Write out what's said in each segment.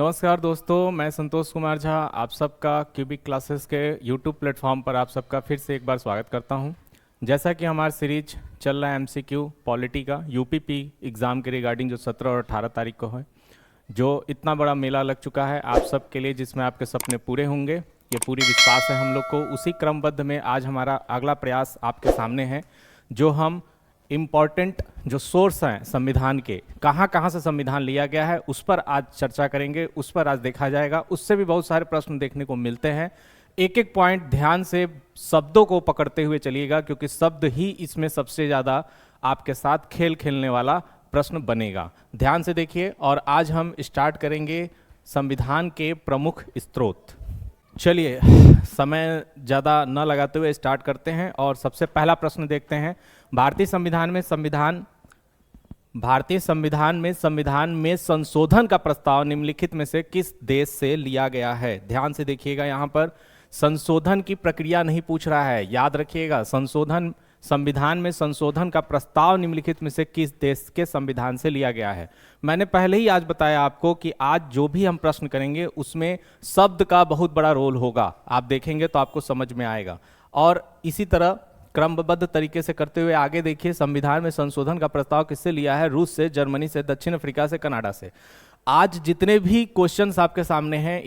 नमस्कार दोस्तों, मैं संतोष कुमार झा आप सबका क्यूबिक क्लासेस के यूट्यूब प्लेटफॉर्म पर आप सबका फिर से एक बार स्वागत करता हूं। जैसा कि हमारा सीरीज चल रहा है एमसीक्यू पॉलिटी का यूपीपी एग्ज़ाम के रिगार्डिंग, जो 17 और 18 तारीख को है, जो इतना बड़ा मेला लग चुका है आप सब के लिए, जिसमें आपके सपने पूरे होंगे, ये पूरी विश्वास है हम लोग को। उसी क्रमबद्ध में आज हमारा अगला प्रयास आपके सामने है, जो हम इम्पॉर्टेंट जो सोर्स हैं संविधान के, कहाँ कहाँ से संविधान लिया गया है, उस पर आज चर्चा करेंगे, उस पर आज देखा जाएगा। उससे भी बहुत सारे प्रश्न देखने को मिलते हैं। एक एक पॉइंट ध्यान से शब्दों को पकड़ते हुए चलिएगा, क्योंकि शब्द ही इसमें सबसे ज़्यादा आपके साथ खेल खेलने वाला प्रश्न बनेगा। ध्यान से देखिए। और आज हम स्टार्ट करेंगे संविधान के प्रमुख स्रोत। चलिए, समय ज़्यादा न लगाते हुए स्टार्ट करते हैं और सबसे पहला प्रश्न देखते हैं। भारतीय संविधान में संशोधन का प्रस्ताव निम्नलिखित में से किस देश से लिया गया है? ध्यान से देखिएगा, यहाँ पर संशोधन की प्रक्रिया नहीं पूछ रहा है, याद रखिएगा। संविधान में संशोधन का प्रस्ताव निम्नलिखित में से किस देश के संविधान से लिया गया है? मैंने पहले ही आज बताया आपको कि आज जो भी हम प्रश्न करेंगे उसमें शब्द का बहुत बड़ा रोल होगा। आप देखेंगे तो आपको समझ में आएगा। और इसी तरह क्रमबद्ध तरीके से करते हुए आगे देखिए। संविधान में संशोधन का प्रस्ताव किससे लिया है? रूस से, जर्मनी से, दक्षिण अफ्रीका से, कनाडा से। आज जितने भी क्वेश्चंस आपके सामने हैं,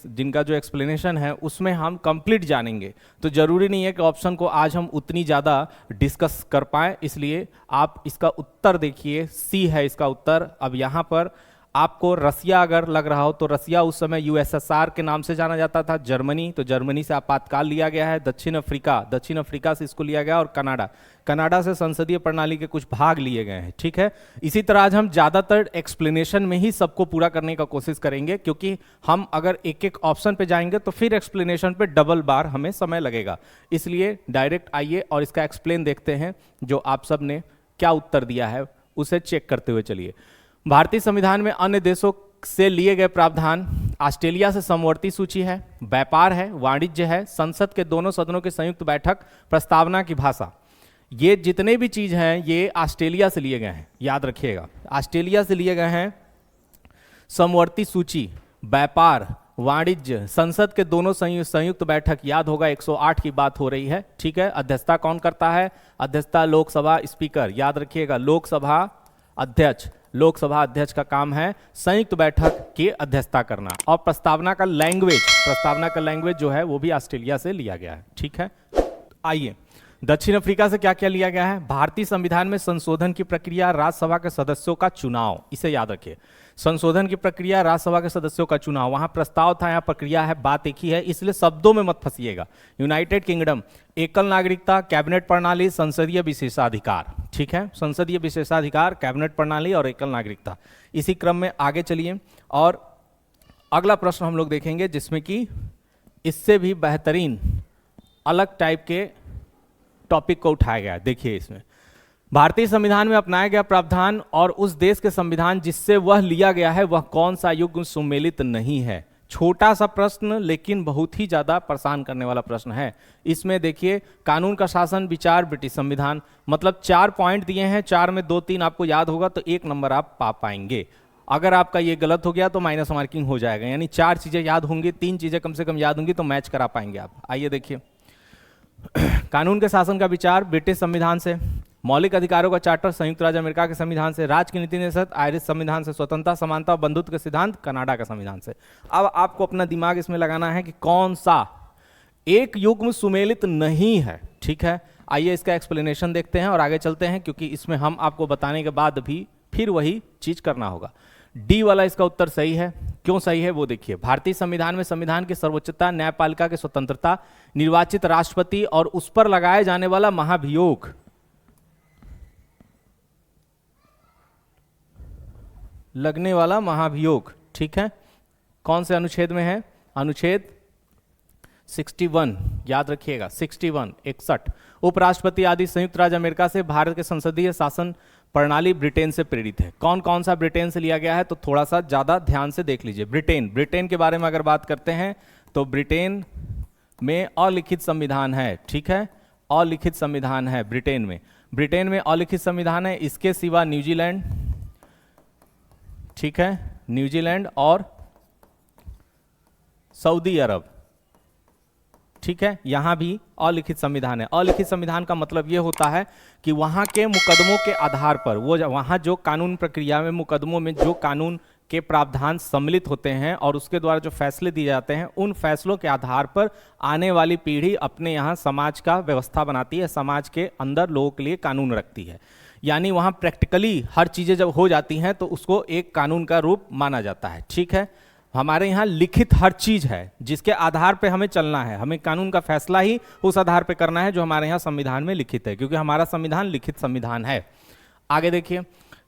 जिनका जो एक्सप्लेनेशन है उसमें हम कंप्लीट जानेंगे। तो जरूरी नहीं है कि ऑप्शन को आज हम उतनी ज़्यादा डिस्कस कर पाएँ, इसलिए आप इसका उत्तर देखिए। सी है इसका उत्तर। अब यहाँ पर आपको रसिया अगर लग रहा हो तो रसिया उस समय यूएसएसआर के नाम से जाना जाता था। जर्मनी, तो जर्मनी से आपातकाल लिया गया है। दक्षिण अफ्रीका से इसको लिया गया। और कनाडा से संसदीय प्रणाली के कुछ भाग लिए गए हैं। ठीक है। इसी तरह आज हम ज़्यादातर एक्सप्लेनेशन में ही सबको पूरा करने का कोशिश करेंगे, क्योंकि हम अगर एक एक ऑप्शन पे जाएंगे तो फिर एक्सप्लेनेशन पे डबल बार हमें समय लगेगा। इसलिए डायरेक्ट आइए और इसका एक्सप्लेन देखते हैं। जो आप सब ने क्या उत्तर दिया है उसे चेक करते हुए चलिए। भारतीय संविधान में अन्य देशों से लिए गए प्रावधान: ऑस्ट्रेलिया से समवर्ती सूची है, व्यापार है, वाणिज्य है, संसद के दोनों सदनों की संयुक्त बैठक, प्रस्तावना की भाषा। ये जितने भी चीज हैं ये ऑस्ट्रेलिया से लिए गए हैं, याद रखिएगा। ऑस्ट्रेलिया से लिए गए हैं। समवर्ती सूची, व्यापार, वाणिज्य, संसद के दोनों संयुक्त बैठक, याद होगा 108 की बात हो रही है। ठीक है। अध्यक्षता कौन करता है? अध्यक्षता लोकसभा स्पीकर, याद रखिएगा। लोकसभा अध्यक्ष का काम है संयुक्त बैठक की अध्यक्षता करना। और प्रस्तावना का लैंग्वेज जो है वो भी ऑस्ट्रेलिया से लिया गया है। ठीक है। आइए, दक्षिण अफ्रीका से क्या क्या लिया गया है? भारतीय संविधान में संशोधन की प्रक्रिया, राज्यसभा के सदस्यों का चुनाव। इसे याद रखिए। संशोधन की प्रक्रिया, राज्यसभा के सदस्यों का चुनाव। वहां प्रस्ताव था, यहाँ प्रक्रिया है, बात एक ही है, इसलिए शब्दों में मत फंसिएगा। यूनाइटेड किंगडम, एकल नागरिकता, कैबिनेट प्रणाली, संसदीय विशेषाधिकार। ठीक है। संसदीय विशेषाधिकार, कैबिनेट प्रणाली और एकल नागरिकता। इसी क्रम में आगे चलिए और अगला प्रश्न हम लोग देखेंगे, जिसमें कि इससे भी बेहतरीन अलग टाइप के टॉपिक को उठाया गया। देखिए, इसमें भारतीय संविधान में अपनाया गया प्रावधान और उस देश के संविधान जिससे वह लिया गया है वह कौन सा युग्म सुमेलित नहीं है? छोटा सा प्रश्न, लेकिन बहुत ही ज्यादा परेशान करने वाला प्रश्न है। इसमें देखिए, कानून का शासन, विचार, ब्रिटिश संविधान, मतलब 4 पॉइंट दिए हैं। 4 में 2-3 आपको याद होगा तो 1 नंबर आप पा पाएंगे। अगर आपका ये गलत हो गया तो माइनस मार्किंग हो जाएगा। यानी 4 चीजें याद होंगी, 3 चीजें कम से कम याद होंगी तो मैच करा पाएंगे आप। आइए देखिए, कानून के शासन का विचार ब्रिटिश संविधान से, मौलिक अधिकारों का चार्टर संयुक्त राज्य अमेरिका के संविधान से, राज्य की नीति निषेध आयरिश संविधान से, स्वतंत्रता, समानता, बंधुत्व के सिद्धांत कनाडा का संविधान से। अब आपको अपना दिमाग इसमें लगाना है कि कौन सा एक युग्म सुमेलित नहीं है। ठीक है। आइए इसका एक्सप्लेनेशन देखते हैं और आगे चलते हैं, क्योंकि इसमें हम आपको बताने के बाद भी फिर वही चीज करना होगा। डी वाला इसका उत्तर सही है। क्यों सही है वो देखिए। भारतीय संविधान में संविधान की सर्वोच्चता, न्यायपालिका की स्वतंत्रता, निर्वाचित राष्ट्रपति और उस पर लगाए जाने वाला महाभियोग। ठीक है। कौन से अनुच्छेद में है? अनुच्छेद 61, याद रखिएगा। 61 उपराष्ट्रपति आदि संयुक्त राज्य अमेरिका से, भारत के संसदीय शासन प्रणाली ब्रिटेन से प्रेरित है। कौन कौन सा ब्रिटेन से लिया गया है तो थोड़ा सा ज्यादा ध्यान से देख लीजिए। ब्रिटेन के बारे में अगर बात करते हैं तो ब्रिटेन में अलिखित संविधान है। ठीक है। अलिखित संविधान है ब्रिटेन में अलिखित संविधान है। इसके सिवा न्यूजीलैंड, ठीक है, न्यूजीलैंड और सऊदी अरब, ठीक है। यहां भी अलिखित संविधान है। अलिखित संविधान का मतलब यह होता है कि वहां के मुकदमों के आधार पर, वो वहां जो कानून प्रक्रिया में मुकदमों में जो कानून के प्रावधान सम्मिलित होते हैं और उसके द्वारा जो फैसले दिए जाते हैं, उन फैसलों के आधार पर आने वाली पीढ़ी अपने यहाँ समाज का व्यवस्था बनाती है, समाज के अंदर लोगों के लिए कानून रखती है। यानी वहाँ प्रैक्टिकली हर चीज़ें जब हो जाती हैं तो उसको एक कानून का रूप माना जाता है, ठीक है। हमारे यहाँ लिखित हर चीज़ है जिसके आधार पे हमें चलना है, हमें कानून का फैसला ही उस आधार पे करना है जो हमारे यहाँ संविधान में लिखित है, क्योंकि हमारा संविधान लिखित संविधान है। आगे देखिए,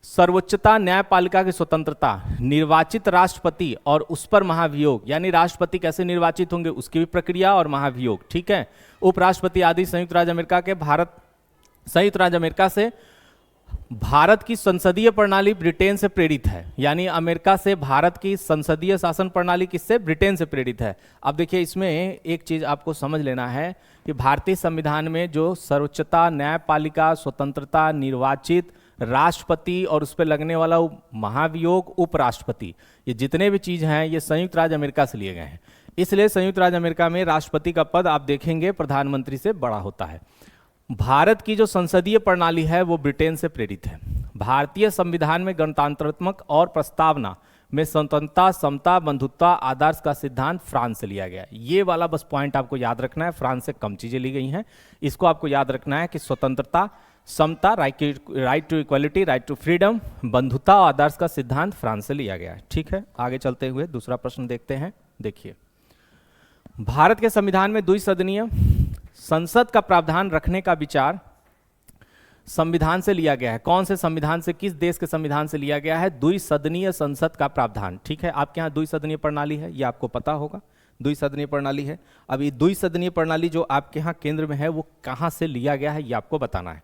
सर्वोच्चता, न्यायपालिका की स्वतंत्रता, निर्वाचित राष्ट्रपति और उस पर महाभियोग, यानी राष्ट्रपति कैसे निर्वाचित होंगे उसकी भी प्रक्रिया और महाभियोग, ठीक है। उपराष्ट्रपति आदि संयुक्त राज्य अमेरिका से भारत की संसदीय प्रणाली ब्रिटेन से प्रेरित है, यानी अमेरिका से भारत की संसदीय शासन प्रणाली किससे? ब्रिटेन से प्रेरित है। अब देखिए, इसमें एक चीज आपको समझ लेना है कि भारतीय संविधान में जो सर्वोच्चता, न्यायपालिका, स्वतंत्रता, निर्वाचित राष्ट्रपति और उस पर लगने वाला महाभियोग, उपराष्ट्रपति, ये जितने भी चीज हैं ये संयुक्त राज्य अमेरिका से लिए गए हैं। इसलिए संयुक्त राज्य अमेरिका में राष्ट्रपति का पद आप देखेंगे प्रधानमंत्री से बड़ा होता है। भारत की जो संसदीय प्रणाली है वो ब्रिटेन से प्रेरित है। भारतीय संविधान में गणतंत्रात्मक और प्रस्तावना में स्वतंत्रता, समता, बंधुत्व, आदर्श का सिद्धांत फ्रांस से लिया गया है। ये वाला बस पॉइंट आपको याद रखना है, फ्रांस से कम चीजें ली गई हैं। इसको आपको याद रखना है कि स्वतंत्रता, समता, right to equality, right to freedom, बंधुता और आदर्श का सिद्धांत फ्रांस से लिया गया है, ठीक है। आगे चलते हुए दूसरा प्रश्न देखते हैं। देखिए, भारत के संविधान में द्विसदनीय संसद का प्रावधान रखने का विचार संविधान से लिया गया है। कौन से संविधान से, किस देश के संविधान से लिया गया है? द्विसदनीय संसद का प्रावधान, ठीक है। आपके यहाँ द्विसदनीय प्रणाली है, ये आपको पता होगा, द्विसदनीय प्रणाली है। अब ये द्विसदनीय प्रणाली जो आपके यहाँ केंद्र में है वो कहाँ से लिया गया है ये आपको बताना है।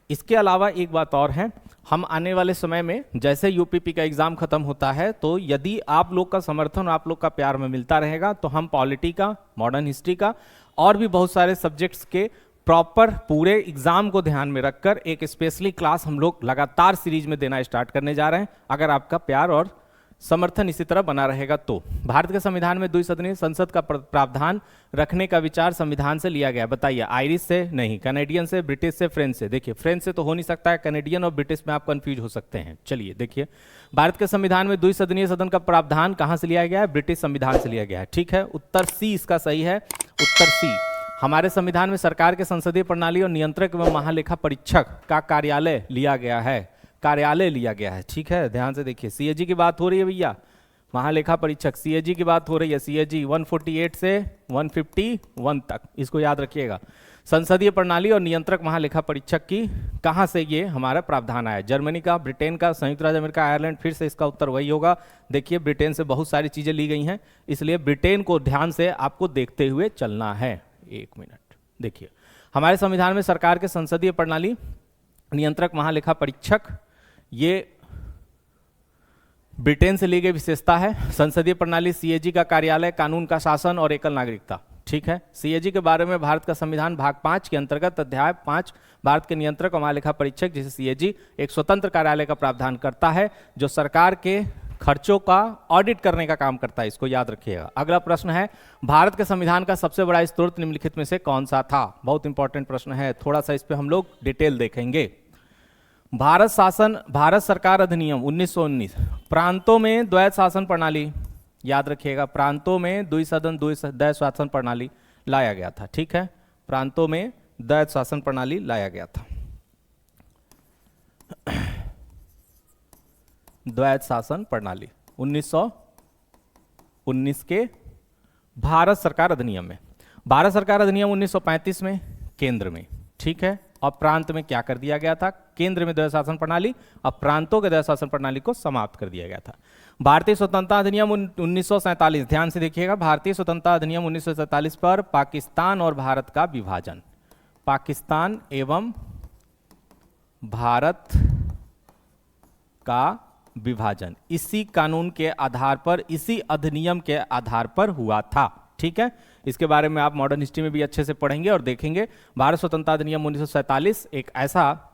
इसके अलावा एक बात और है, हम आने वाले समय में जैसे यूपीपी का एग्जाम खत्म होता है तो यदि आप लोग का समर्थन, आप लोग का प्यार में मिलता रहेगा तो हम पॉलिटी का, मॉडर्न हिस्ट्री का और भी बहुत सारे सब्जेक्ट्स के प्रॉपर पूरे एग्जाम को ध्यान में रखकर एक स्पेशली क्लास हम लोग लगातार सीरीज में देना स्टार्ट करने जा रहे हैं, अगर आपका प्यार और समर्थन इसी तरह बना रहेगा तो। भारत के संविधान में द्विसदनीय संसद का प्रावधान रखने का विचार संविधान से लिया गया। बताइए, आयरिश से नहीं, कनेडियन से, ब्रिटिश से, फ्रेंच से। देखिए, फ्रेंच से तो हो नहीं सकता है, कनेडियन और ब्रिटिश में आप कंफ्यूज हो सकते हैं। चलिए देखिए, भारत के संविधान में द्विसदनीय सदन का प्रावधान कहां से लिया गया है? ब्रिटिश संविधान से लिया गया है, ठीक है। उत्तर सी इसका सही है, उत्तर सी। हमारे संविधान में सरकार के संसदीय प्रणाली और नियंत्रक एवं महालेखा परीक्षक का कार्यालय लिया गया है, कार्यालय लिया गया है, ठीक है। ध्यान से देखिए, सीएजी की बात हो रही है भैया, महालेखा परीक्षक सीएजी की बात हो रही है, सीएजी 148 से 151 तक, इसको याद रखिएगा। संसदीय प्रणाली और नियंत्रक महालेखा परीक्षक की कहां से ये हमारा प्रावधान आया? जर्मनी का, ब्रिटेन का, संयुक्त राज्य अमेरिका, आयरलैंड। फिर से इसका उत्तर वही होगा। देखिए, ब्रिटेन से बहुत सारी चीजें ली गई हैं, इसलिए ब्रिटेन को ध्यान से आपको देखते हुए चलना है। एक मिनट, देखिए, हमारे संविधान में सरकार के संसदीय प्रणाली, नियंत्रक महालेखा परीक्षक, ये ब्रिटेन से ली गई विशेषता है। संसदीय प्रणाली, सीएजी का कार्यालय, कानून का शासन और एकल नागरिकता, ठीक है। सीएजी के बारे में भारत का संविधान भाग 5 के अंतर्गत अध्याय 5 भारत के नियंत्रक और महालेखा परीक्षक जिसे सीएजी एक स्वतंत्र कार्यालय का प्रावधान करता है जो सरकार के खर्चों का ऑडिट करने का काम करता है, इसको याद रखिएगा। अगला प्रश्न है, भारत के संविधान का सबसे बड़ा स्रोत निम्नलिखित में से कौन सा था? बहुत इंपॉर्टेंट प्रश्न है, थोड़ा सा इस पे हम लोग डिटेल देखेंगे। भारत सरकार अधिनियम 1919, प्रांतों में द्वैध शासन प्रणाली, याद रखिएगा, प्रांतों में द्वैध शासन प्रणाली लाया गया था, ठीक है। प्रांतों में द्वैध शासन प्रणाली लाया गया था, द्वैध शासन प्रणाली 1919 के भारत सरकार अधिनियम में। भारत सरकार अधिनियम 1935 में केंद्र में, ठीक है। और प्रांत में क्या कर दिया गया था? केंद्र में द्वैध शासन प्रणाली और प्रांतों के द्वैध शासन प्रणाली को समाप्त कर दिया गया था। भारतीय स्वतंत्रता अधिनियम 1947, ध्यान से देखिएगा, भारतीय स्वतंत्रता अधिनियम 1947 पर पाकिस्तान और भारत का विभाजन, पाकिस्तान एवं भारत का विभाजन इसी कानून के आधार पर, इसी अधिनियम के आधार पर हुआ था, ठीक है। इसके बारे में आप मॉडर्न हिस्ट्री में भी अच्छे से पढ़ेंगे और देखेंगे। भारत स्वतंत्रता अधिनियम 1947 एक ऐसा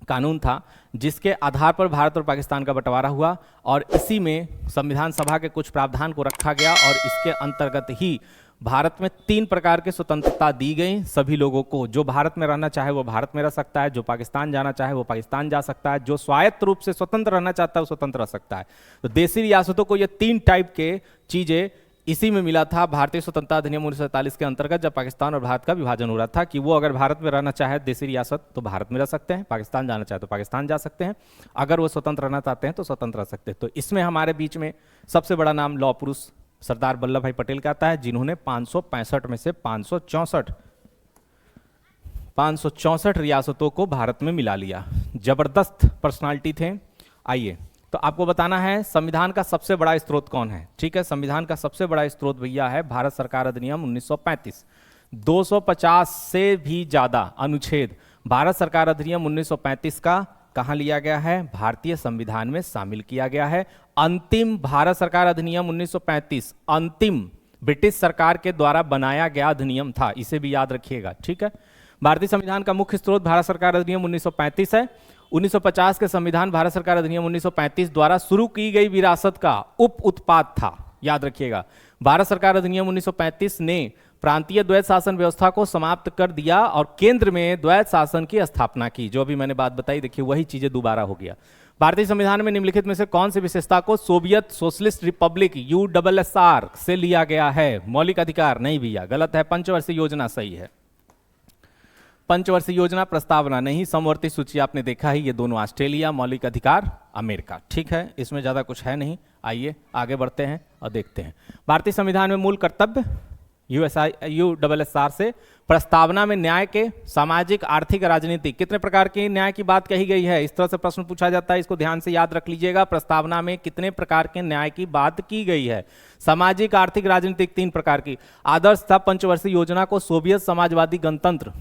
कानून था जिसके आधार पर भारत और पाकिस्तान का बंटवारा हुआ, और इसी में संविधान सभा के कुछ प्रावधान को रखा गया और इसके अंतर्गत ही भारत में 3 प्रकार की स्वतंत्रता दी गई सभी लोगों को। जो भारत में रहना चाहे वो भारत में रह सकता है, जो पाकिस्तान जाना चाहे वो पाकिस्तान जा सकता है, जो स्वायत्त रूप से स्वतंत्र रहना चाहता है वो स्वतंत्र रह सकता है। तो देशी रियासतों को ये 3 टाइप के चीजें इसी में मिला था भारतीय स्वतंत्रता अधिनियम 1947 के अंतर्गत, जब पाकिस्तान और भारत का विभाजन हो रहा था, कि वो अगर भारत में रहना चाहे देशी रियासत तो भारत में रह सकते हैं, पाकिस्तान जाना चाहे तो पाकिस्तान जा सकते हैं, अगर वो स्वतंत्र रहना चाहते हैं तो स्वतंत्र रह सकते हैं। तो इसमें हमारे बीच में सबसे बड़ा नाम लौह पुरुष सरदार वल्लभ भाई पटेल का आता है, जिन्होंने 565 में से 564 रियासतों को भारत में मिला लिया। जबरदस्त पर्सनालिटी थे। आइए, तो आपको बताना है संविधान का सबसे बड़ा स्रोत कौन है। ठीक है, संविधान का सबसे बड़ा स्रोत भैया है भारत सरकार अधिनियम 1935। 250 से भी ज्यादा अनुच्छेद भारत सरकार अधिनियम 1935 का कहां लिया गया है? भारतीय संविधान में शामिल किया गया है। अंतिम भारत सरकार अधिनियम 1935 अंतिम ब्रिटिश सरकार के द्वारा बनाया गया अधिनियम था, इसे भी याद रखिएगा। ठीक है, भारतीय संविधान का मुख्य स्रोत भारत सरकार अधिनियम 1935 है। 1950 के संविधान भारत सरकार अधिनियम 1935 द्वारा शुरू की गई विरासत का उप उत्पाद था, याद रखिएगा। भारत सरकार अधिनियम 1935 ने प्रांतीय द्वैत शासन व्यवस्था को समाप्त कर दिया और केंद्र में द्वैत शासन की स्थापना की। जो भी मैंने बात बताई, देखिए वही चीजें दोबारा हो गया। भारतीय संविधान में निम्नलिखित में से कौन सी विशेषता को सोवियत सोशलिस्ट रिपब्लिक USSR से लिया गया है? मौलिक अधिकार नहीं भैया, गलत है। पंचवर्षीय योजना सही है। पंचवर्षीय योजना प्रस्तावना नहीं। समवर्ती सूची आपने देखा ही, ये दोनों ऑस्ट्रेलिया, मौलिक अधिकार अमेरिका। ठीक है, इसमें ज्यादा कुछ है नहीं। आइए आगे बढ़ते हैं और देखते हैं भारतीय संविधान में मूल कर्तव्य USSR से प्रस्तावना में न्याय के सामाजिक, आर्थिक, राजनीतिक कितने प्रकार के न्याय की बात कही गई है? इस तरह से प्रश्न पूछा जाता है, इसको ध्यान से याद रख लीजिएगा। प्रस्तावना में कितने प्रकार के न्याय की बात की गई है? सामाजिक, आर्थिक, राजनीतिक 3 प्रकार की। आदर्श था पंचवर्षीय योजना को सोवियत समाजवादी गणतंत्र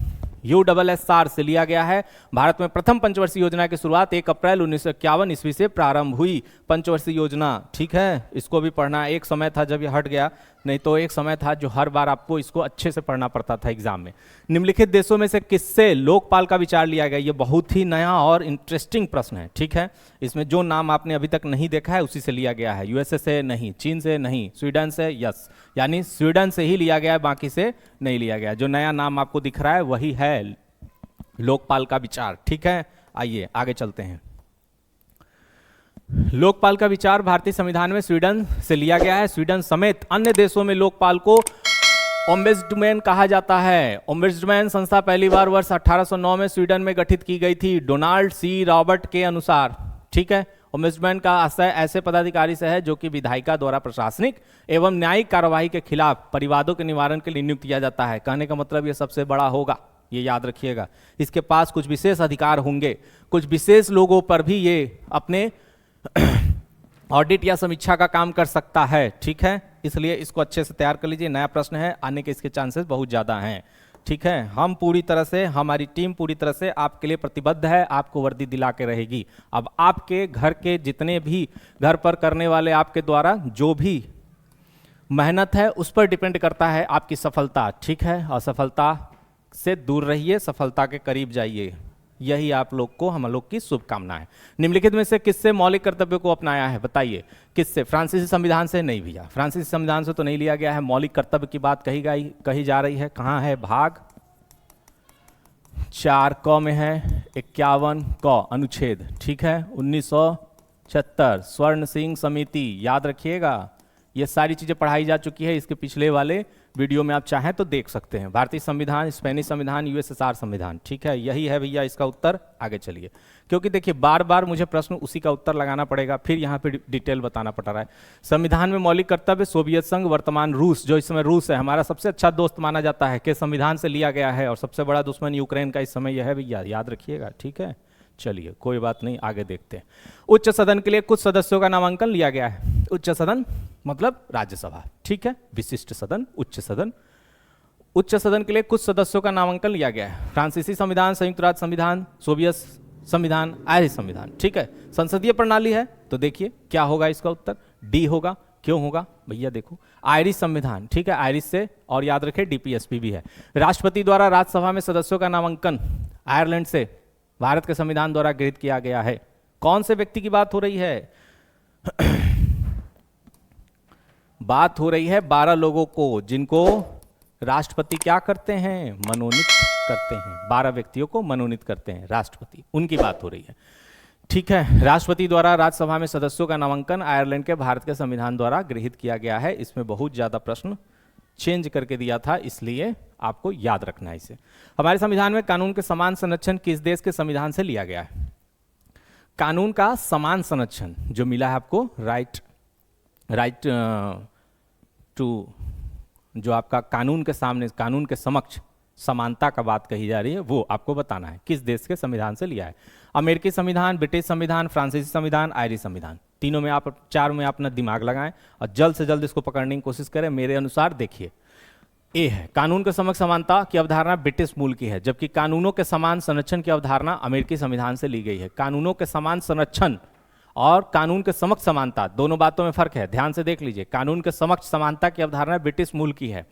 USSR से लिया गया है। भारत में प्रथम पंचवर्षीय योजना की शुरुआत 1 अप्रैल 1951 ईस्वी से प्रारंभ हुई। पंचवर्षीय योजना, ठीक है, इसको भी पढ़ना। एक समय था जब ये हट गया, नहीं तो एक समय था जो हर बार आपको इसको अच्छे से पढ़ना पड़ता था एग्जाम में। निम्नलिखित देशों में से किससे लोकपाल का विचार लिया गया? ये बहुत ही नया और इंटरेस्टिंग प्रश्न है। ठीक है, इसमें जो नाम आपने अभी तक नहीं देखा है उसी से लिया गया है। USA से नहीं, चीन से नहीं, स्वीडन से यस, यानी स्वीडन से ही लिया गया है, बाकी से नहीं लिया गया। जो नया नाम आपको दिख रहा है वही है लोकपाल का विचार। ठीक है, आइए आगे चलते हैं। लोकपाल का विचार भारतीय संविधान में स्वीडन से लिया गया है। स्वीडन समेत अन्य देशों में लोकपाल को ओम्बुड्समैन कहा जाता है। ओम्बुड्समैन संस्था पहली बार वर्ष 1809 में स्वीडन में गठित की गई थी, डोनाल्ड C. रॉबर्ट के अनुसार। ठीक है, ओम्बुड्समैन का आशय ऐसे पदाधिकारी से है जो कि विधायिका द्वारा प्रशासनिक एवं न्यायिक कार्यवाही के खिलाफ परिवादों के निवारण के लिए नियुक्त किया जाता है। कहने का मतलब ये सबसे बड़ा होगा, ये याद रखिएगा। इसके पास कुछ विशेष अधिकार होंगे, कुछ विशेष लोगों पर भी ये अपने ऑडिट या समीक्षा का काम कर सकता है। ठीक है, इसलिए इसको अच्छे से तैयार कर लीजिए। नया प्रश्न है, आने के इसके चांसेस बहुत ज्यादा हैं। ठीक है, हम पूरी तरह से, हमारी टीम पूरी तरह से आपके लिए प्रतिबद्ध है, आपको वर्दी दिला के रहेगी। अब आपके घर के जितने भी घर पर करने वाले आपके द्वारा जो भी मेहनत है उस पर डिपेंड करता है आपकी सफलता। ठीक है, असफलता से दूर रहिए, सफलता के करीब जाइए, यही आप लोग को, हम लोग की शुभकामना है। निम्नलिखित में से किससे मौलिक कर्तव्य को अपनाया है? बताइए किससे? फ्रांसीसी संविधान से नहीं भैया, फ्रांसीसी संविधान से तो नहीं लिया गया है। मौलिक कर्तव्य की बात कही जा रही है, कहां है? भाग 4 क में है, 51 क अनुच्छेद। ठीक है, 1976 स्वर्ण सिंह समिति, याद रखिएगा। ये सारी चीजें पढ़ाई जा चुकी है, इसके पिछले वाले वीडियो में आप चाहें तो देख सकते हैं। भारतीय संविधान, स्पेनिश संविधान, USSR संविधान। ठीक है, यही है भैया इसका उत्तर। आगे चलिए, क्योंकि देखिए बार बार मुझे प्रश्न उसी का उत्तर लगाना पड़ेगा, फिर यहाँ पे डिटेल बताना पड़ रहा है। संविधान में मौलिक कर्तव्य सोवियत संघ, वर्तमान रूस, जो इस समय रूस है, हमारा सबसे अच्छा दोस्त माना जाता है, के संविधान से लिया गया है, और सबसे बड़ा दुश्मन यूक्रेन का इस समय यह है भैया, याद रखिएगा। ठीक है, चलिए कोई बात नहीं, आगे देखते हैं। उच्च सदन के लिए कुछ सदस्यों का नामांकन लिया गया है। उच्च सदन मतलब राज्यसभा। ठीक है, विशिष्ट सदन, उच्च सदन। उच्च सदन के लिए कुछ सदस्यों का नामांकन लिया गया है। फ्रांसीसी संविधान, संयुक्त राज्य संविधान, सोवियत संविधान, आयरिश संविधान। ठीक है, संसदीय प्रणाली है तो देखिए क्या होगा इसका उत्तर? डी होगा। क्यों होगा भैया? देखो, आयरिश संविधान। ठीक है, आयरिश से, और याद रखें DPSP भी है। राष्ट्रपति द्वारा राज्यसभा में सदस्यों का नामांकन आयरलैंड से भारत के संविधान द्वारा गृहीत किया गया है। कौन से व्यक्ति की बात हो रही है? बात हो रही है 12 लोगों को, जिनको राष्ट्रपति क्या करते हैं? मनोनीत करते हैं। 12 व्यक्तियों को मनोनीत करते हैं राष्ट्रपति, उनकी बात हो रही है। ठीक है, राष्ट्रपति द्वारा राज्यसभा में सदस्यों का नामांकन आयरलैंड के भारत के संविधान द्वारा गृहीत किया गया है। इसमें बहुत ज्यादा प्रश्न चेंज करके दिया था, इसलिए आपको याद रखना है इसे। हमारे संविधान में कानून के समान संरक्षण किस देश के संविधान से लिया गया है? कानून का समान संरक्षण जो मिला है आपको, राइट टू, जो आपका कानून के सामने, कानून के समक्ष समानता का बात कही जा रही है, वो आपको बताना है किस देश के संविधान से लिया है। अमेरिकी संविधान, ब्रिटिश संविधान, फ्रांसीसी संविधान, आयरिश संविधान, तीनों में आप, चार में अपना दिमाग लगाएं और जल्द से जल्द इसको पकड़ने की कोशिश करें। मेरे अनुसार देखिए, ए है कानून के समक्ष समानता की अवधारणा ब्रिटिश मूल की है, जबकि कानूनों के समान संरक्षण की अवधारणा अमेरिकी संविधान से ली गई है। कानूनों के समान संरक्षण और कानून के समक्ष समानता, दोनों बातों में फर्क है, ध्यान से देख लीजिए। कानून के समक्ष समानता की अवधारणा ब्रिटिश मूल की है।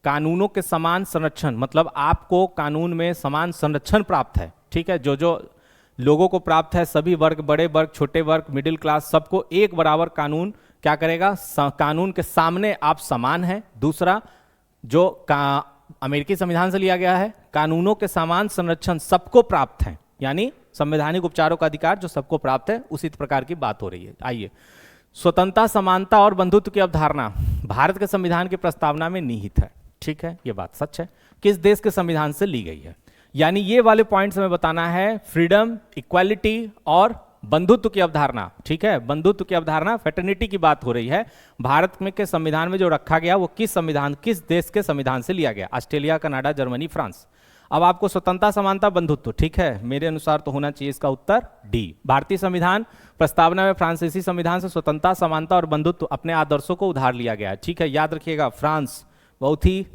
कानूनों के समान संरक्षण मतलब आपको कानून में समान संरक्षण प्राप्त है। ठीक है, जो जो लोगों को प्राप्त है, सभी वर्ग, बड़े वर्ग, छोटे वर्ग, मिडिल क्लास, सबको एक बराबर कानून क्या करेगा? कानून के सामने आप समान हैं। दूसरा, जो अमेरिकी संविधान से लिया गया है, कानूनों के समान संरक्षण सबको प्राप्त है, यानी संवैधानिक उपचारों का अधिकार जो सबको प्राप्त है, उसी प्रकार की बात हो रही है। आइए, स्वतंत्रता, समानता और बंधुत्व की अवधारणा भारत के संविधान की प्रस्तावना में निहित है। ठीक है, ये बात सच है। किस देश के संविधान से ली गई है? यानी ये वाले पॉइंट्स हमें बताना है, फ्रीडम, इक्वालिटी और बंधुत्व की अवधारणा। ठीक है, बंधुत्व की अवधारणा, फ्रेटर्निटी की बात हो रही है। भारत में के संविधान में जो रखा गया वो किस संविधान, किस देश के संविधान से लिया गया? Australia, Canada, Germany, France. अब आपको स्वतंत्रता, समानता, बंधुत्व, ठीक है, मेरे अनुसार तो होना चाहिए इसका उत्तर डी। भारतीय संविधान प्रस्तावना में फ्रांसीसी संविधान से स्वतंत्रता, समानता और बंधुत्व अपने आदर्शों को उधार लिया गया है। ठीक है, याद रखिएगा, फ्रांस बहुत ही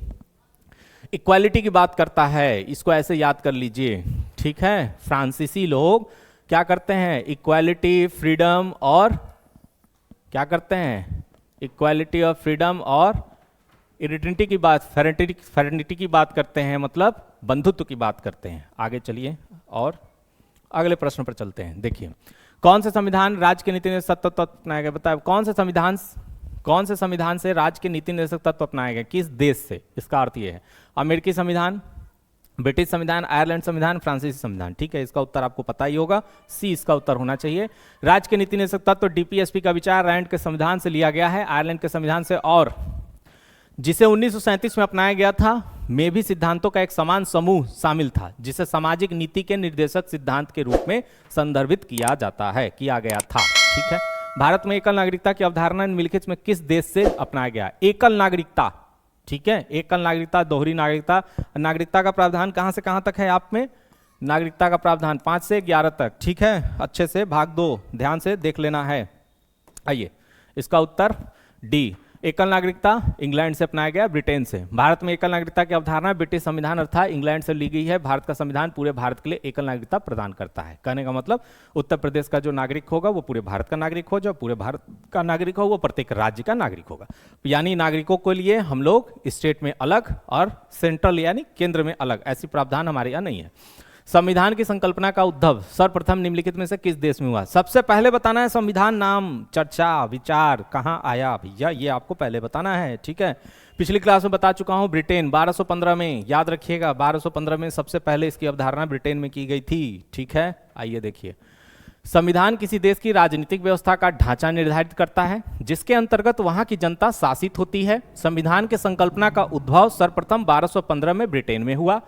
इक्वालिटी की बात करता है, इसको ऐसे याद कर लीजिए। ठीक है, फ्रांसीसी लोग क्या करते हैं? इक्वालिटी, फ्रीडम और क्या करते हैं? इक्वालिटी और फ्रीडम और इरिटेंटी की बात, फेरेंटिटी की बात करते हैं, मतलब बंधुत्व की बात करते हैं। आगे चलिए और अगले प्रश्न पर चलते हैं। देखिए, कौन से संविधान राज्य के नीति निर्देशक तत्व अपनाया गया? बताए कौन से संविधान से राज्य के नीति निर्देशक तत्व अपनाए गए? किस देश से? इसका अर्थ यह है अमेरिकी संविधान, ब्रिटिश संविधान, आयरलैंड संविधान, फ्रांसीसी संविधान। ठीक है, इसका उत्तर आपको पता ही होगा, सी इसका उत्तर होना चाहिए। राज्य के नीति निर्देशक तत्व डीपीएसपी का विचार आयरलैंड के संविधान से लिया गया है, आयरलैंड के संविधान से, और जिसे 1937 में अपनाया गया था में भी सिद्धांतों का एक समान समूह शामिल था, जिसे सामाजिक नीति के निर्देशक सिद्धांत के रूप में संदर्भित किया गया था। ठीक है, भारत में एकल नागरिकता की अवधारणा निम्नलिखित में किस देश से अपनाया गया? एकल नागरिकता। ठीक है, एकल नागरिकता, दोहरी नागरिकता। नागरिकता का प्रावधान कहां से कहां तक है आप में? नागरिकता का प्रावधान 5 से 11 तक। ठीक है, अच्छे से भाग 2 ध्यान से देख लेना है। आइए, इसका उत्तर डी, एकल नागरिकता इंग्लैंड से अपनाया गया, ब्रिटेन से। भारत में एकल नागरिकता की अवधारणा ब्रिटिश संविधान अर्थात इंग्लैंड से ली गई है। भारत का संविधान पूरे भारत के लिए एकल नागरिकता प्रदान करता है। कहने का मतलब उत्तर प्रदेश का जो नागरिक होगा वो पूरे भारत का नागरिक हो, जो पूरे भारत का नागरिक हो वो प्रत्येक राज्य का नागरिक होगा। यानी नागरिकों के लिए हम लोग स्टेट में अलग और सेंट्रल यानी केंद्र में अलग, ऐसी प्रावधान हमारे यहाँ नहीं है। संविधान की संकल्पना का उद्भव सर्वप्रथम निम्नलिखित में से किस देश में हुआ? सबसे पहले बताना है संविधान नाम, चर्चा, विचार कहां आया भैया, ये आपको पहले बताना है। ठीक है, पिछली क्लास में बता चुका हूं, ब्रिटेन 1215 में, याद रखिएगा 1215 में सबसे पहले इसकी अवधारणा ब्रिटेन में की गई थी। ठीक है, आइए देखिए, संविधान किसी देश की राजनीतिक व्यवस्था का ढांचा निर्धारित करता है जिसके अंतर्गत वहां की जनता शासित होती है। संविधान के संकल्पना का उद्भव सर्वप्रथम 1215 में ब्रिटेन में हुआ।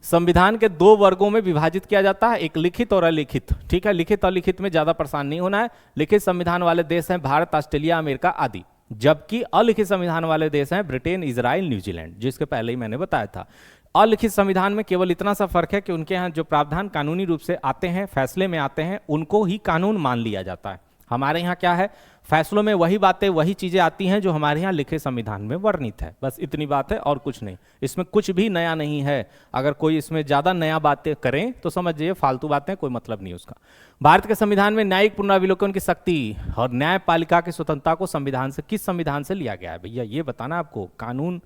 संविधान के 2 वर्गों में विभाजित किया जाता है, एक लिखित और अलिखित। ठीक है, लिखित और लिखित में ज्यादा परेशान नहीं होना है। लिखित संविधान वाले देश हैं भारत, ऑस्ट्रेलिया, अमेरिका आदि, जबकि अलिखित संविधान वाले देश हैं ब्रिटेन, इजराइल, न्यूजीलैंड, जिसके पहले ही मैंने बताया था। अलिखित संविधान में केवल इतना सा फर्क है कि उनके यहाँ जो प्रावधान कानूनी रूप से आते हैं, फैसले में आते हैं, उनको ही कानून मान लिया जाता है। हमारे यहाँ क्या है, फैसलों में वही बातें, वही चीजें आती हैं जो हमारे यहाँ लिखे संविधान में वर्णित है, बस इतनी बात है और कुछ नहीं। इसमें कुछ भी नया नहीं है। अगर कोई इसमें ज्यादा नया बातें करें तो समझिए फालतू बातें, कोई मतलब नहीं उसका। भारत के संविधान में न्यायिक पुनरावलोकन की शक्ति और न्यायपालिका की स्वतंत्रता को संविधान से किस संविधान से लिया गया है? भैया ये बताना आपको, कानून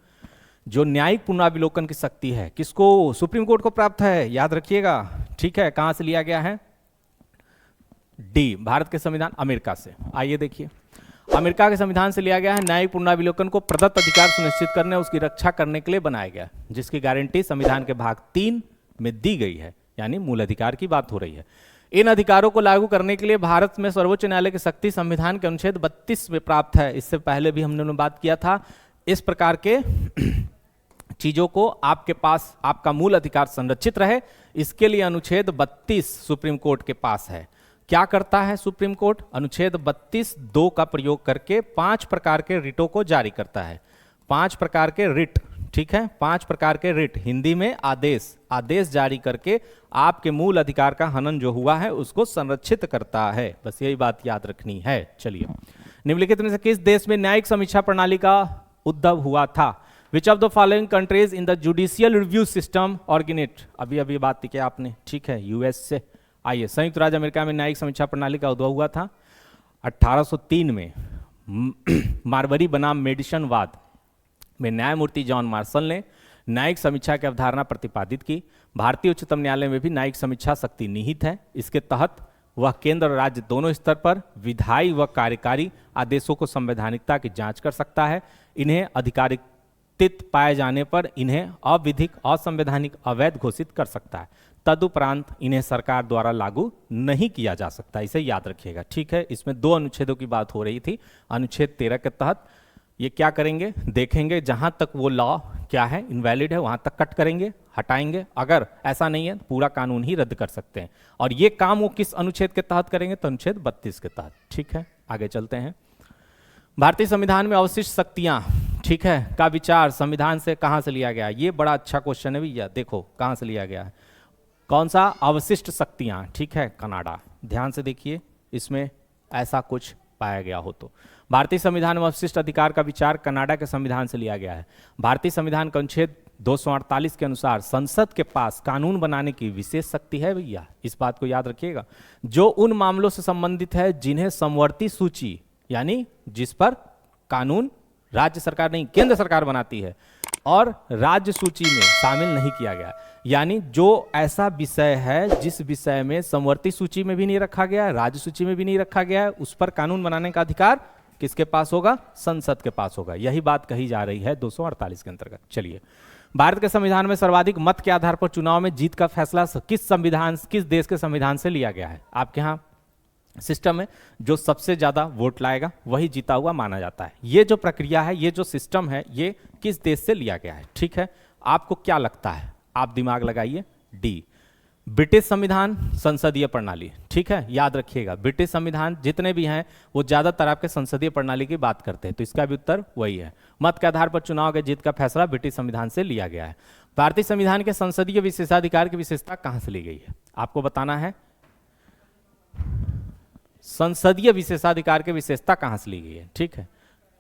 जो न्यायिक पुनरावलोकन की शक्ति है किसको? सुप्रीम कोर्ट को प्राप्त है, याद रखिएगा। ठीक है, कहां से लिया गया है? डी, भारत के संविधान, अमेरिका से। आइए देखिए, अमेरिका के संविधान से लिया गया है। न्यायिक पुनरावलोकन को प्रदत्त अधिकार सुनिश्चित करने और उसकी रक्षा करने के लिए बनाया गया, जिसकी गारंटी संविधान के भाग 3 में दी गई है, यानी मूल अधिकार की बात हो रही है। इन अधिकारों को लागू करने के लिए भारत में सर्वोच्च न्यायालय की शक्ति संविधान के अनुच्छेद 32 में प्राप्त है। इससे पहले भी हमने बात किया था। इस प्रकार के चीजों को आपके पास आपका मूल अधिकार संरक्षित रहे, इसके लिए अनुच्छेद 32 सुप्रीम कोर्ट के पास है। क्या करता है सुप्रीम कोर्ट? अनुच्छेद 32(2) का प्रयोग करके 5 प्रकार के रिटों को जारी करता है। 5 प्रकार के रिट, ठीक है, 5 प्रकार के रिट, हिंदी में आदेश जारी करके आपके मूल अधिकार का हनन जो हुआ है उसको संरक्षित करता है। बस यही बात याद रखनी है। चलिए, निम्नलिखित में से किस देश में न्यायिक समीक्षा प्रणाली का उद्भव हुआ था? Which of the following countries in the judicial review system originate? अभी बात की क्या आपने, ठीक है, यूएस से। आइए, संयुक्त राज्य अमेरिका में न्यायिक समीक्षा प्रणाली का उद्भव हुआ था 1803 में मार्बरी बनाम मेडिसन वाद में न्यायमूर्ति जॉन मार्शल ने न्यायिक समीक्षा की अवधारणा प्रतिपादित की। भारतीय उच्चतम न्यायालय में भी न्यायिक समीक्षा शक्ति निहित है। इसके तहत वह केंद्र और राज्य दोनों स्तर पर विधायी व कार्यकारी आदेशों को संवैधानिकता की जांच कर सकता है। इन्हें अधिकारिक पाए जाने पर इन्हें अविधिक, असंवैधानिक, अवैध घोषित कर सकता है। तदुपरांत इन्हें सरकार द्वारा लागू नहीं किया जा सकता। इसे याद रखिएगा, ठीक है। इसमें 2 अनुच्छेदों की बात हो रही थी। अनुच्छेद 13 के तहत ये क्या करेंगे, देखेंगे जहां तक वो लॉ क्या है, इनवैलिड है, वहां तक कट करेंगे, हटाएंगे। अगर ऐसा नहीं है पूरा कानून ही रद्द कर सकते हैं। और ये काम वो किस अनुच्छेद के तहत करेंगे? तो अनुच्छेद 32 के तहत, ठीक है। आगे चलते हैं। भारतीय संविधान में अवशिष्ट शक्तियां, ठीक है, का विचार संविधान से कहां से लिया गया? ये बड़ा अच्छा क्वेश्चन है भैया। देखो कहां से लिया गया है, कौन सा? अवशिष्ट शक्तियां, ठीक है, कनाडा। ध्यान से देखिए, इसमें ऐसा कुछ पाया गया हो तो। भारतीय संविधान में अवशिष्ट अधिकार का विचार कनाडा के संविधान से लिया गया है। भारतीय संविधान का अनुच्छेद 248 के अनुसार संसद के पास कानून बनाने की विशेष शक्ति है भैया, इस बात को याद रखिएगा, जो उन मामलों से संबंधित है जिन्हें समवर्ती सूची, यानी जिस पर कानून राज्य सरकार नहीं केंद्र सरकार बनाती है, और राज्य सूची में शामिल नहीं किया गया। यानी जो ऐसा विषय है जिस विषय में समवर्ती सूची में भी नहीं रखा गया, राज्य सूची में भी नहीं रखा गया है, उस पर कानून बनाने का अधिकार किसके पास होगा? संसद के पास होगा। यही बात कही जा रही है 248 के अंतर्गत। चलिए, भारत के संविधान में सर्वाधिक मत के आधार पर चुनाव में जीत का फैसला किस देश के संविधान से लिया गया है? आपके यहाँ सिस्टम है, जो सबसे ज्यादा वोट लाएगा वही जीता हुआ माना जाता है। ये जो प्रक्रिया है, ये जो सिस्टम है, ये किस देश से लिया गया है? ठीक है, आपको क्या लगता है? आप दिमाग लगाइए। डी, ब्रिटिश संविधान संसदीय प्रणाली, ठीक है, याद रखिएगा। ब्रिटिश संविधान जितने भी हैं वो ज्यादातर आपके संसदीय प्रणाली की बात करते हैं, तो इसका भी उत्तर वही है। मत के आधार पर चुनाव के जीत का फैसला ब्रिटिश संविधान से लिया गया है। भारतीय संविधान के संसदीय विशेषाधिकार की विशेषता कहां से ली गई है? आपको बताना है। संसदीय विशेषाधिकार की विशेषता कहां से ली गई है? ठीक है,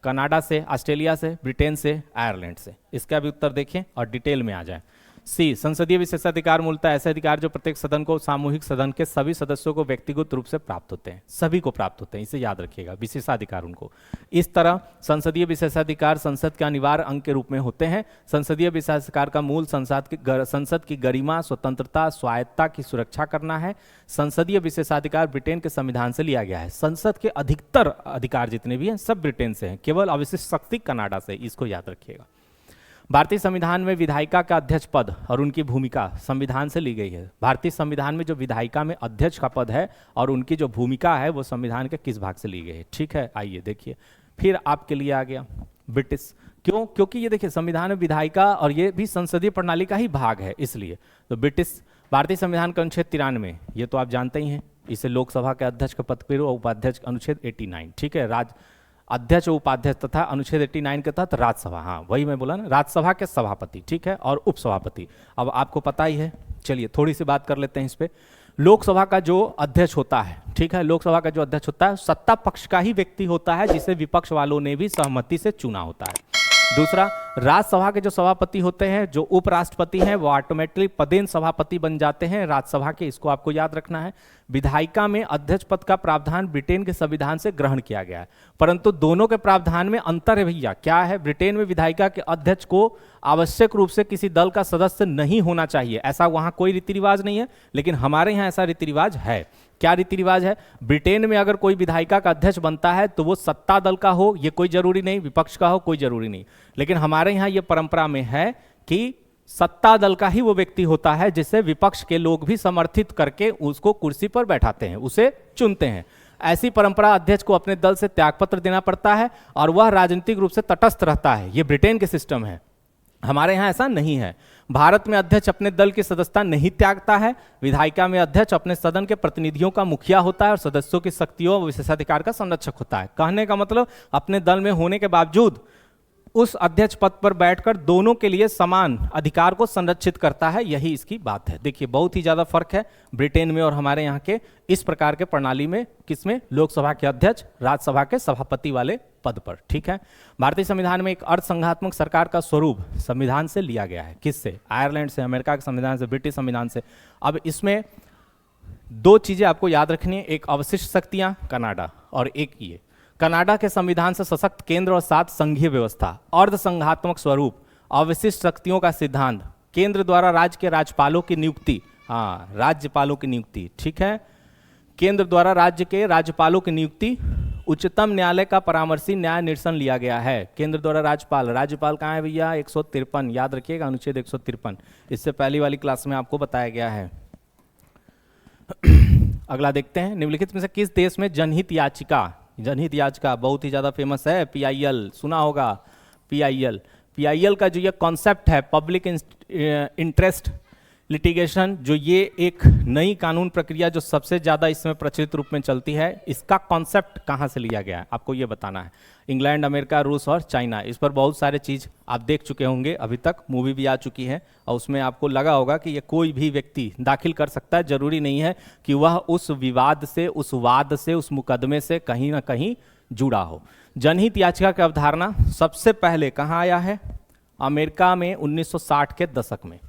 कनाडा से, ऑस्ट्रेलिया से, ब्रिटेन से, आयरलैंड से। इसका भी उत्तर देखें और डिटेल में आ जाए। सी, संसदीय विशेषाधिकार मूलतः ऐसे अधिकार जो प्रत्येक सदन को, सामूहिक सदन के सभी सदस्यों को व्यक्तिगत रूप से प्राप्त होते हैं, सभी को प्राप्त होते हैं, इसे याद रखिएगा, विशेषाधिकार उनको। इस तरह संसदीय विशेषाधिकार संसद के अनिवार्य अंग के रूप में होते हैं। संसदीय विशेषाधिकार का मूल संसद की गरिमा, स्वतंत्रता, स्वायत्तता की सुरक्षा करना है। संसदीय विशेषाधिकार ब्रिटेन के संविधान से लिया गया है। संसद के अधिकतर अधिकार जितने भी हैं सब ब्रिटेन से हैं, केवल अवशिष्ट शक्ति कनाडा से, इसको याद रखिएगा। भारतीय संविधान में विधायिका का अध्यक्ष पद और उनकी भूमिका संविधान से ली गई है। भारतीय संविधान में जो विधायिका में अध्यक्ष का पद है और उनकी जो भूमिका है वो संविधान के किस भाग से ली गई है? ठीक है, आइए देखिए। फिर आपके लिए आ गया ब्रिटिश। क्यों? क्योंकि ये देखिए संविधान में विधायिका और ये भी संसदीय प्रणाली का ही भाग है, इसलिए। तो ब्रिटिश भारतीय संविधान का अनुच्छेद 93, ये तो आप जानते ही हैं, इसे लोकसभा के अध्यक्ष का पद और उपाध्यक्ष अनुच्छेद 89, ठीक है, राज्य अध्यक्ष उपाध्यक्ष तथा अनुच्छेद 89 के तहत राज्यसभा, हाँ वही मैं बोला ना, राज्यसभा के सभापति, ठीक है, और उपसभापति। अब आपको पता ही है, चलिए थोड़ी सी बात कर लेते हैं इस पे। लोकसभा का जो अध्यक्ष होता है, ठीक है, लोकसभा का जो अध्यक्ष होता है सत्ता पक्ष का ही व्यक्ति होता है, जिसे विपक्ष वालों ने भी सहमति से चुना होता है। दूसरा, राज्यसभा के जो सभापति होते हैं, जो उपराष्ट्रपति हैं, वो ऑटोमेटिकली पदेन सभापति बन जाते हैं राज्यसभा के, इसको आपको याद रखना है। विधायिका में अध्यक्ष पद का प्रावधान ब्रिटेन के संविधान से ग्रहण किया गया है, परंतु दोनों के प्रावधान में अंतर है भैया। क्या है? ब्रिटेन में विधायिका के अध्यक्ष को आवश्यक रूप से किसी दल का सदस्य नहीं होना चाहिए, ऐसा वहां कोई रीति रिवाज नहीं है, लेकिन हमारे यहाँ ऐसा रीति रिवाज है। क्या रीति रिवाज है? ब्रिटेन में अगर कोई विधायिका का अध्यक्ष बनता है तो वो सत्ता दल का हो, ये कोई जरूरी नहीं, विपक्ष का हो, कोई जरूरी नहीं, लेकिन हमारे यहाँ ये परंपरा में है कि सत्ता दल का ही वो व्यक्ति होता है जिसे विपक्ष के लोग भी समर्थित करके उसको कुर्सी पर बैठाते हैं, उसे चुनते हैं। ऐसी परंपरा अध्यक्ष को अपने दल से त्यागपत्र देना पड़ता है और वह राजनीतिक रूप से तटस्थ रहता है। ये ब्रिटेन के सिस्टम है, हमारे यहाँ ऐसा नहीं है। भारत में अध्यक्ष अपने दल की सदस्यता नहीं त्यागता है। विधायिका में अध्यक्ष अपने सदन के प्रतिनिधियों का मुखिया होता है और सदस्यों की शक्तियों व विशेषाधिकार का संरक्षक होता है। कहने का मतलब अपने दल में होने के बावजूद उस अध्यक्ष पद पर बैठकर दोनों के लिए समान अधिकार को संरक्षित करता है, यही इसकी बात है। देखिए बहुत ही ज्यादा फर्क है ब्रिटेन में और हमारे यहाँ के इस प्रकार के प्रणाली में, किसमें? लोकसभा के अध्यक्ष राज्यसभा के सभापति वाले पद पर। ठीक है, भारतीय संविधान में एक अर्धसंघात्मक सरकार का स्वरूप संविधान से लिया गया है। किससे? आयरलैंड से, अमेरिका के संविधान से, ब्रिटिश संविधान से। अब इसमें दो चीजें आपको याद रखनी है, एक अवशिष्ट शक्तियां कनाडा और एक ये। कनाडा के संविधान से सशक्त केंद्र और साथ संघीय व्यवस्था, अर्धसंघात्मक स्वरूप, अवशिष्ट शक्तियों का सिद्धांत, केंद्र द्वारा राज्य के राज्यपालों की नियुक्ति, हाँ राज्यपालों की नियुक्ति, ठीक है, केंद्र द्वारा राज्य के राज्यपालों की नियुक्ति, उच्चतम न्यायालय का परामर्शी न्याय निरसन लिया गया है। केंद्र द्वारा राज्यपाल, राज्यपाल कहाँ है भैया? 153, याद रखिएगा अनुच्छेद 153, इससे पहली वाली क्लास में आपको बताया गया है। अगला देखते हैं, निम्नलिखित में से किस देश में जनहित याचिका, जनहित याचिका बहुत ही ज्यादा फेमस है, PIL सुना होगा। PIL का जो ये कॉन्सेप्ट है, पब्लिक इंटरेस्ट लिटिगेशन, जो ये एक नई कानून प्रक्रिया जो सबसे ज्यादा इसमें प्रचलित रूप में चलती है, इसका कॉन्सेप्ट कहाँ से लिया गया है आपको ये बताना है। इंग्लैंड, अमेरिका, रूस और चाइना, इस पर बहुत सारे चीज आप देख चुके होंगे, अभी तक मूवी भी आ चुकी है और उसमें आपको लगा होगा कि ये कोई भी व्यक्ति दाखिल कर सकता है, जरूरी नहीं है कि वह उस विवाद से, उस वाद से, उस मुकदमे से कहीं ना कहीं जुड़ा हो। जनहित याचिका की अवधारणा सबसे पहले कहाँ आया है? अमेरिका में 1960 के दशक में।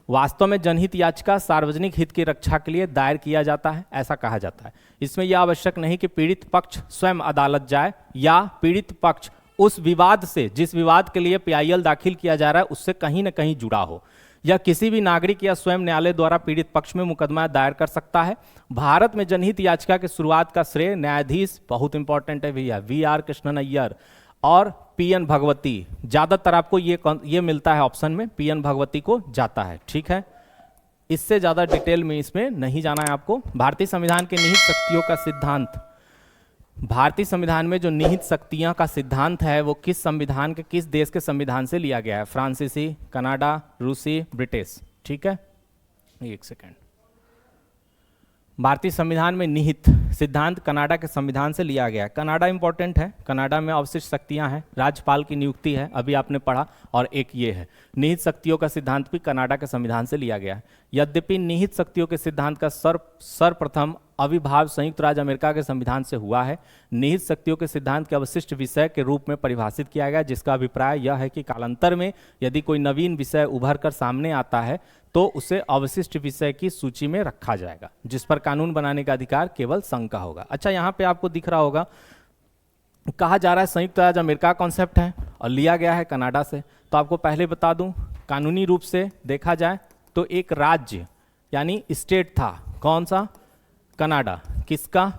वास्तव में जनहित याचिका सार्वजनिक हित की रक्षा के लिए दायर किया जाता है, ऐसा कहा जाता है। इसमें यह आवश्यक नहीं कि पीड़ित पक्ष स्वयं अदालत जाए या पीड़ित पक्ष उस विवाद से, जिस विवाद के लिए PIL दाखिल किया जा रहा है, उससे कहीं ना कहीं जुड़ा हो, या किसी भी नागरिक या स्वयं न्यायालय द्वारा पीड़ित पक्ष में मुकदमा दायर कर सकता है। भारत में जनहित याचिका की शुरुआत का श्रेय न्यायाधीश, बहुत इंपॉर्टेंट है भैया, VR कृष्णन अय्यर और PN भगवती, ज्यादातर आपको ये मिलता है ऑप्शन में, PN भगवती को जाता है। ठीक है, इससे ज्यादा डिटेल में इसमें नहीं जाना है आपको। भारतीय संविधान के निहित शक्तियों का सिद्धांत, भारतीय संविधान में जो निहित शक्तियां का सिद्धांत है वो किस संविधान के, किस देश के संविधान से लिया गया है? फ्रांसीसी, कनाडा, रूसी, ब्रिटिश। ठीक है, एक सेकेंड। भारतीय संविधान में निहित सिद्धांत कनाडा के संविधान से लिया गया है। कनाडा इंपॉर्टेंट है, कनाडा में अवशिष्ट शक्तियां हैं, राज्यपाल की नियुक्ति है, अभी आपने पढ़ा, और एक ये है निहित शक्तियों का सिद्धांत भी कनाडा के संविधान से लिया गया है। यद्यपि निहित शक्तियों के सिद्धांत का सर्वप्रथम आविर्भाव संयुक्त राज्य अमेरिका के संविधान से हुआ है। निहित शक्तियों के सिद्धांत के अवशिष्ट विषय के रूप में परिभाषित किया गया, जिसका अभिप्राय यह है कि कालांतर में यदि कोई नवीन विषय उभर कर सामने आता है तो उसे अवशिष्ट विषय की सूची में रखा जाएगा, जिस पर कानून बनाने का अधिकार केवल संघ का होगा। अच्छा, यहाँ पे आपको दिख रहा होगा, कहा जा रहा है संयुक्त राज्य अमेरिका कॉन्सेप्ट है और लिया गया है कनाडा से। तो आपको पहले बता दूं, कानूनी रूप से देखा जाए तो एक राज्य यानी स्टेट था, कौन सा? कनाडा। किसका?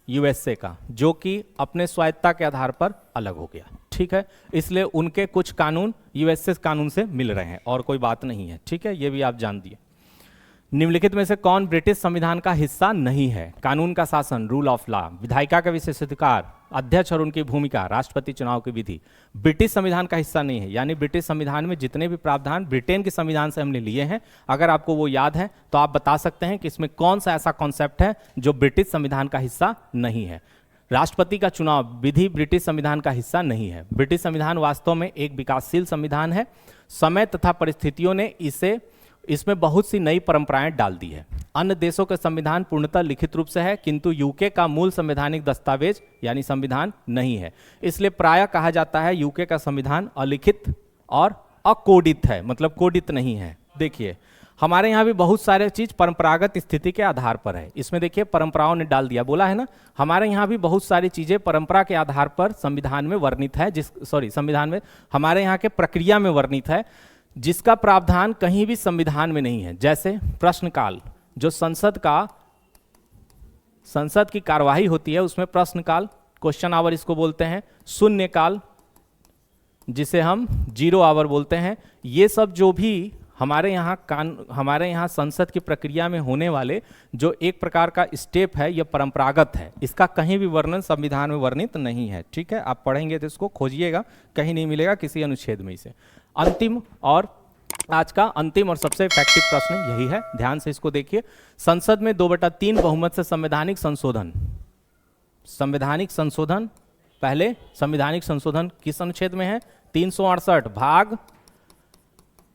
USA का, जो कि अपने स्वायत्तता के आधार पर अलग हो गया। ठीक है, इसलिए उनके कुछ कानून USA कानून से मिल रहे हैं और कोई बात नहीं है। ठीक है, ये भी आप जान दिए। निम्नलिखित में से कौन ब्रिटिश संविधान का हिस्सा नहीं है? कानून का शासन, रूल ऑफ लॉ, विधायिका का विशेषाधिकार, अध्यक्ष और उनकी भूमिका, राष्ट्रपति चुनाव की विधि, ब्रिटिश संविधान का हिस्सा नहीं है। यानी ब्रिटिश संविधान में जितने भी प्रावधान ब्रिटेन के संविधान से हमने लिए हैं, अगर आपको वो याद है तो आप बता सकते हैं कि इसमें कौन सा ऐसा कॉन्सेप्ट है जो ब्रिटिश संविधान का हिस्सा नहीं है। राष्ट्रपति का चुनाव विधि ब्रिटिश संविधान का हिस्सा नहीं है। ब्रिटिश संविधान वास्तव में एक विकासशील संविधान है। समय तथा परिस्थितियों ने इसे इसमें बहुत सी नई परंपराएं डाल दी है। अन्य देशों के संविधान पूर्णतः लिखित रूप से है, किंतु यूके का मूल संवैधानिक दस्तावेज यानी संविधान नहीं है। इसलिए प्रायः कहा जाता है यूके का संविधान अलिखित और अकोडित है, मतलब कोडित नहीं है। देखिए हमारे यहाँ भी बहुत सारे चीज परंपरागत स्थिति के आधार पर है। इसमें देखिए परंपराओं ने डाल दिया, बोला है ना, हमारे यहाँ भी बहुत सारी चीजें परंपरा के आधार पर संविधान में वर्णित है, संविधान में हमारे यहाँ के प्रक्रिया में वर्णित है, जिसका प्रावधान कहीं भी संविधान में नहीं है। जैसे प्रश्नकाल, जो संसद की कार्यवाही होती है उसमें प्रश्नकाल, क्वेश्चन आवर इसको बोलते हैं, शून्यकाल जिसे हम 0 आवर बोलते हैं, ये सब जो भी हमारे यहाँ संसद की प्रक्रिया में होने वाले जो एक प्रकार का स्टेप है, यह परंपरागत है, इसका कहीं भी वर्णन संविधान में वर्णित नहीं है। ठीक है, आप पढ़ेंगे तो इसको खोजिएगा, कहीं नहीं मिलेगा किसी अनुच्छेद में इसे। अंतिम और आज का अंतिम और सबसे इफेक्टिव प्रश्न यही है, ध्यान से इसको देखिए। संसद में 2/3 बहुमत से संवैधानिक संशोधन पहले संवैधानिक संशोधन किस अनुच्छेद में है? 368 भाग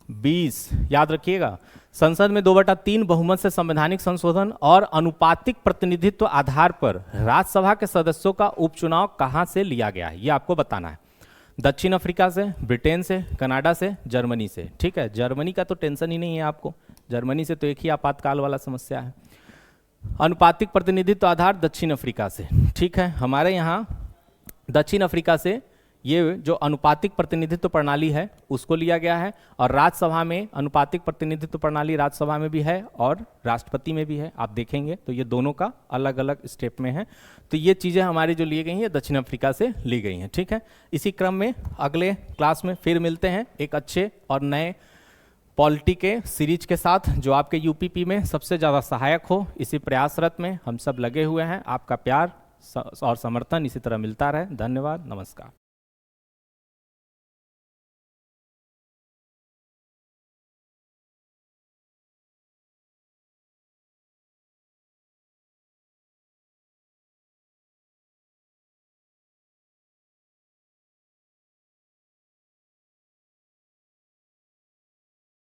20, याद रखिएगा। संसद में 2/3 बहुमत से संवैधानिक संशोधन और अनुपातिक प्रतिनिधित्व आधार पर राज्यसभा के सदस्यों का उपचुनाव कहां से लिया गया है, यह आपको बताना है। दक्षिण अफ्रीका से, ब्रिटेन से, कनाडा से, जर्मनी से। ठीक है, जर्मनी का तो टेंशन ही नहीं है आपको, जर्मनी से तो एक ही आपातकाल वाला समस्या है। अनुपातिक प्रतिनिधित्व आधार दक्षिण अफ्रीका से। ठीक है, हमारे यहाँ दक्षिण अफ्रीका से ये जो अनुपातिक प्रतिनिधित्व प्रणाली है उसको लिया गया है, और राज्यसभा में अनुपातिक प्रतिनिधित्व प्रणाली राज्यसभा में भी है और राष्ट्रपति में भी है। आप देखेंगे तो ये दोनों का अलग अलग स्टेप में है। तो ये चीज़ें हमारी जो ली गई हैं दक्षिण अफ्रीका से ली गई हैं। ठीक है, इसी क्रम में अगले क्लास में फिर मिलते हैं एक अच्छे और नए पॉलिटी के सीरीज के साथ, जो आपके यूपीपी में सबसे ज़्यादा सहायक हो। इसी प्रयासरत में हम सब लगे हुए हैं। आपका प्यार और समर्थन इसी तरह मिलता रहे। धन्यवाद, नमस्कार।